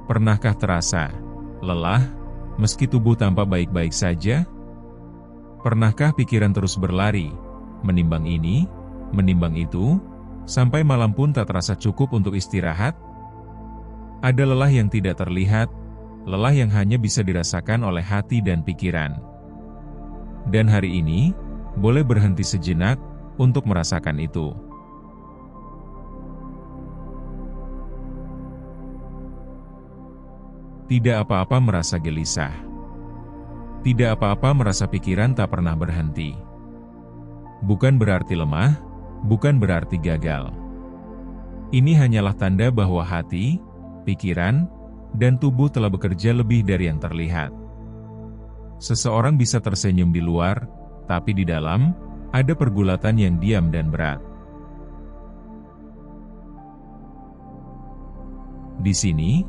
Pernahkah terasa lelah, meski tubuh tampak baik-baik saja? Pernahkah pikiran terus berlari, menimbang ini, menimbang itu, sampai malam pun tak terasa cukup untuk istirahat? Ada lelah yang tidak terlihat, lelah yang hanya bisa dirasakan oleh hati dan pikiran. Dan hari ini, boleh berhenti sejenak untuk merasakan itu. Tidak apa-apa merasa gelisah. Tidak apa-apa merasa pikiran tak pernah berhenti. Bukan berarti lemah, bukan berarti gagal. Ini hanyalah tanda bahwa hati, pikiran, dan tubuh telah bekerja lebih dari yang terlihat. Seseorang bisa tersenyum di luar, tapi di dalam, ada pergulatan yang diam dan berat. Di sini,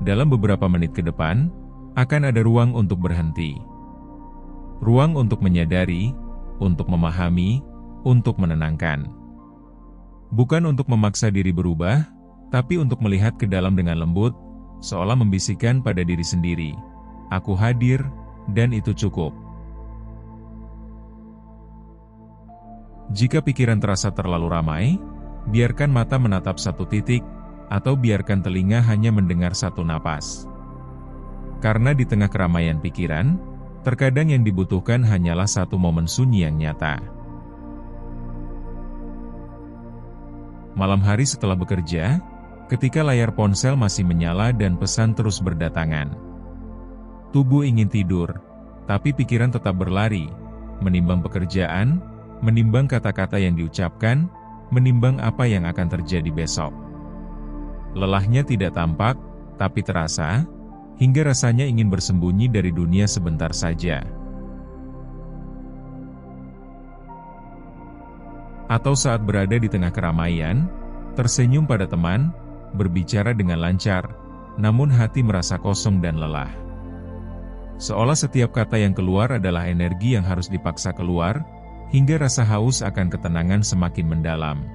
dalam beberapa menit ke depan, akan ada ruang untuk berhenti. Ruang untuk menyadari, untuk memahami, untuk menenangkan. Bukan untuk memaksa diri berubah, tapi untuk melihat ke dalam dengan lembut, seolah membisikkan pada diri sendiri, "Aku hadir, dan itu cukup." Jika pikiran terasa terlalu ramai, biarkan mata menatap satu titik, atau biarkan telinga hanya mendengar satu napas. Karena di tengah keramaian pikiran, terkadang yang dibutuhkan hanyalah satu momen sunyi yang nyata. Malam hari setelah bekerja, ketika layar ponsel masih menyala dan pesan terus berdatangan. Tubuh ingin tidur, tapi pikiran tetap berlari, menimbang pekerjaan, menimbang kata-kata yang diucapkan, menimbang apa yang akan terjadi besok. Lelahnya tidak tampak, tapi terasa, hingga rasanya ingin bersembunyi dari dunia sebentar saja. Atau saat berada di tengah keramaian, tersenyum pada teman, berbicara dengan lancar, namun hati merasa kosong dan lelah. Seolah setiap kata yang keluar adalah energi yang harus dipaksa keluar, hingga rasa haus akan ketenangan semakin mendalam.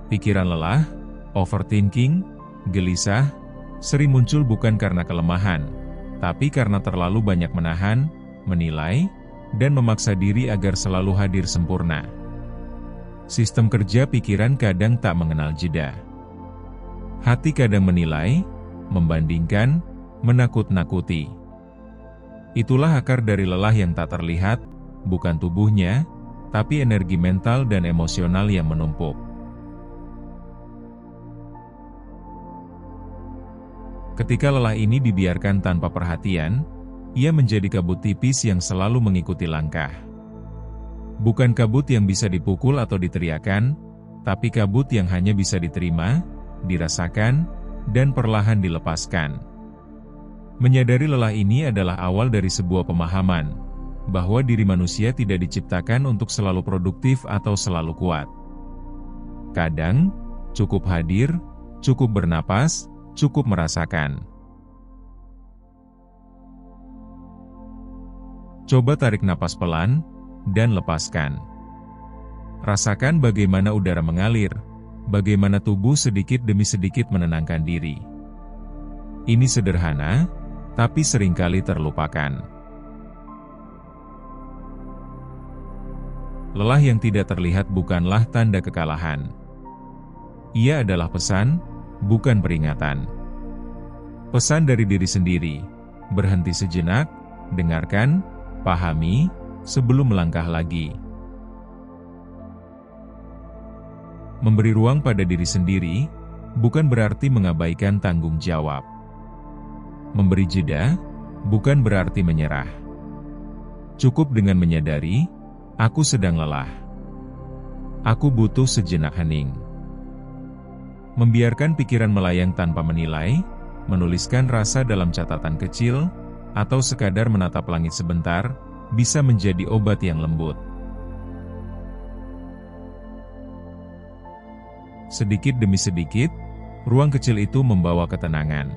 Pikiran lelah, overthinking, gelisah, sering muncul bukan karena kelemahan, tapi karena terlalu banyak menahan, menilai, dan memaksa diri agar selalu hadir sempurna. Sistem kerja pikiran kadang tak mengenal jeda. Hati kadang menilai, membandingkan, menakut-nakuti. Itulah akar dari lelah yang tak terlihat, bukan tubuhnya, tapi energi mental dan emosional yang menumpuk. Ketika lelah ini dibiarkan tanpa perhatian, ia menjadi kabut tipis yang selalu mengikuti langkah. Bukan kabut yang bisa dipukul atau diteriakan, tapi kabut yang hanya bisa diterima, dirasakan, dan perlahan dilepaskan. Menyadari lelah ini adalah awal dari sebuah pemahaman, bahwa diri manusia tidak diciptakan untuk selalu produktif atau selalu kuat. Kadang, cukup hadir, cukup bernapas, cukup merasakan. Coba tarik napas pelan, dan lepaskan. Rasakan bagaimana udara mengalir, bagaimana tubuh sedikit demi sedikit menenangkan diri. Ini sederhana, tapi seringkali terlupakan. Lelah yang tidak terlihat bukanlah tanda kekalahan. Ia adalah pesan, bukan peringatan. Pesan dari diri sendiri, berhenti sejenak, dengarkan, pahami, sebelum melangkah lagi. Memberi ruang pada diri sendiri, bukan berarti mengabaikan tanggung jawab. Memberi jeda, bukan berarti menyerah. Cukup dengan menyadari, aku sedang lelah. Aku butuh sejenak hening. Membiarkan pikiran melayang tanpa menilai, menuliskan rasa dalam catatan kecil, atau sekadar menatap langit sebentar, bisa menjadi obat yang lembut. Sedikit demi sedikit, ruang kecil itu membawa ketenangan.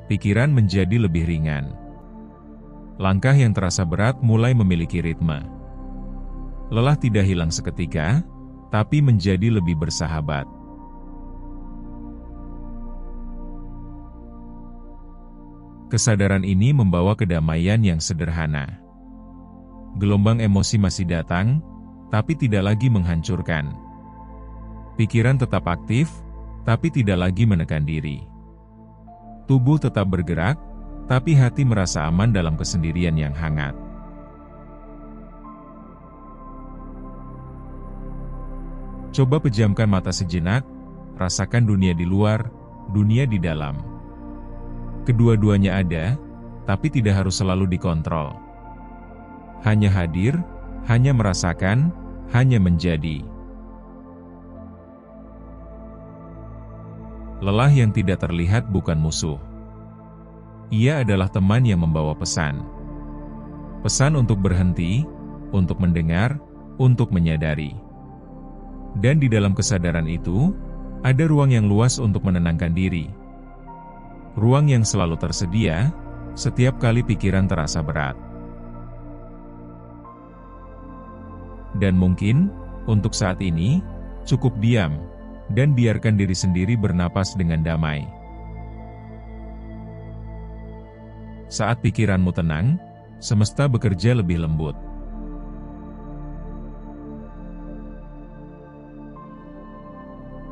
Pikiran menjadi lebih ringan. Langkah yang terasa berat mulai memiliki ritme. Lelah tidak hilang seketika, tapi menjadi lebih bersahabat. Kesadaran ini membawa kedamaian yang sederhana. Gelombang emosi masih datang, tapi tidak lagi menghancurkan. Pikiran tetap aktif, tapi tidak lagi menekan diri. Tubuh tetap bergerak, tapi hati merasa aman dalam kesendirian yang hangat. Coba pejamkan mata sejenak, rasakan dunia di luar, dunia di dalam. Kedua-duanya ada, tapi tidak harus selalu dikontrol. Hanya hadir, hanya merasakan, hanya menjadi. Lelah yang tidak terlihat bukan musuh. Ia adalah teman yang membawa pesan. Pesan untuk berhenti, untuk mendengar, untuk menyadari. Dan di dalam kesadaran itu, ada ruang yang luas untuk menenangkan diri. Ruang yang selalu tersedia, setiap kali pikiran terasa berat. Dan mungkin, untuk saat ini, cukup diam, dan biarkan diri sendiri bernapas dengan damai. Saat pikiranmu tenang, semesta bekerja lebih lembut.